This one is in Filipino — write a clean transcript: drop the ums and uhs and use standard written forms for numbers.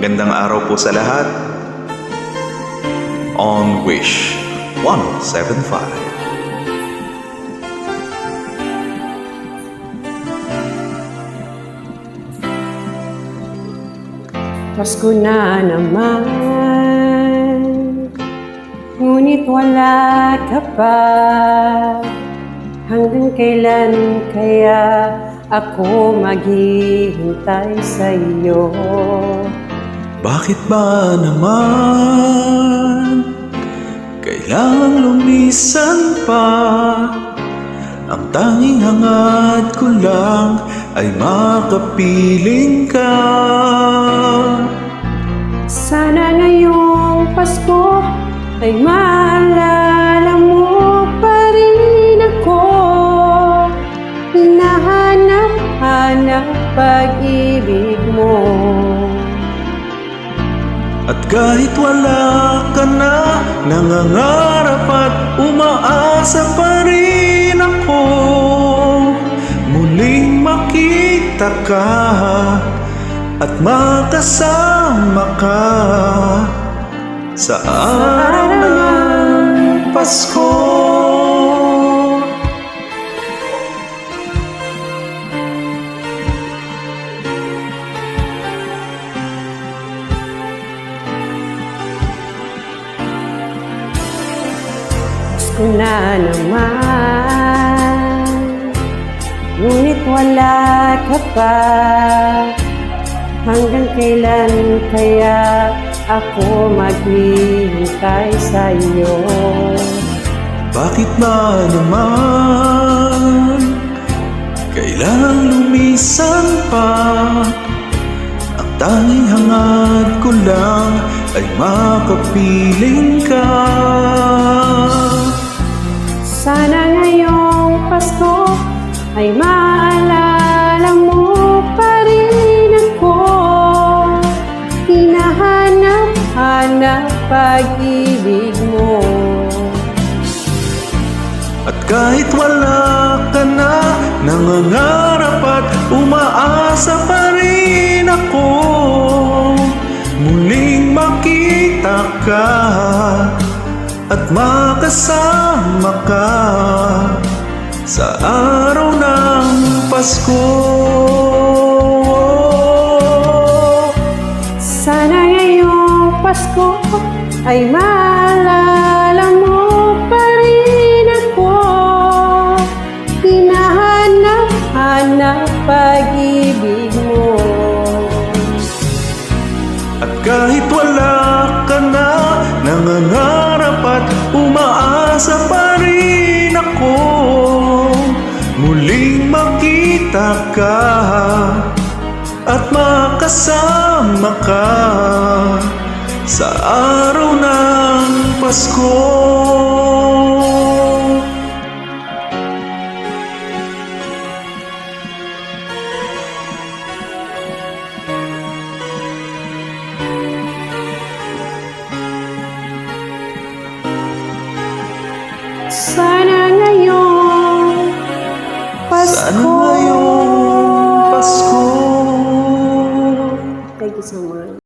Magandang araw po sa lahat. On Wish 175. Pasko na naman, ngunit wala ka pa. Hanggang kailan kaya ako maghihintay sa iyo? Bakit ba naman kailangang lumisan pa? Ang tanging hangad ko lang ay makapiling ka. Sana ngayong Pasko ay maalala mo pa rin ako. Hinahanap-hanap pag-ibig mo. At kahit wala ka na, nangangarap at umaasa pa rin ako. Muling makita ka at makasama ka sa araw ng Pasko. Pasko na naman, ngunit wala ka pa. Hanggang kailan kaya ako maghihintay sa iyo? Bakit ba naman kailangang lumisan pa? Ang tanging hangad ko lang ay makapiling ka. Sana ngayong Pasko ay maalala mo pa rin ako. Hinahanap-hanap pag-ibig mo. At kahit wala ka na, nangangarap at umaasa pa rin ako. Muling makita ka at makasama ka sa araw ng Pasko. Sana ngayong Pasko ay maalala mo pa rin ako. Hinahanap-hanap pag-ibig mo. At kahit wala ka na, nangangarap at umaasa pa rin ako. Muling makita ka at makasama ka sa araw ng Pasko. Sana ngayong Pasko. Sana ngayong Pasko. Thank you so much.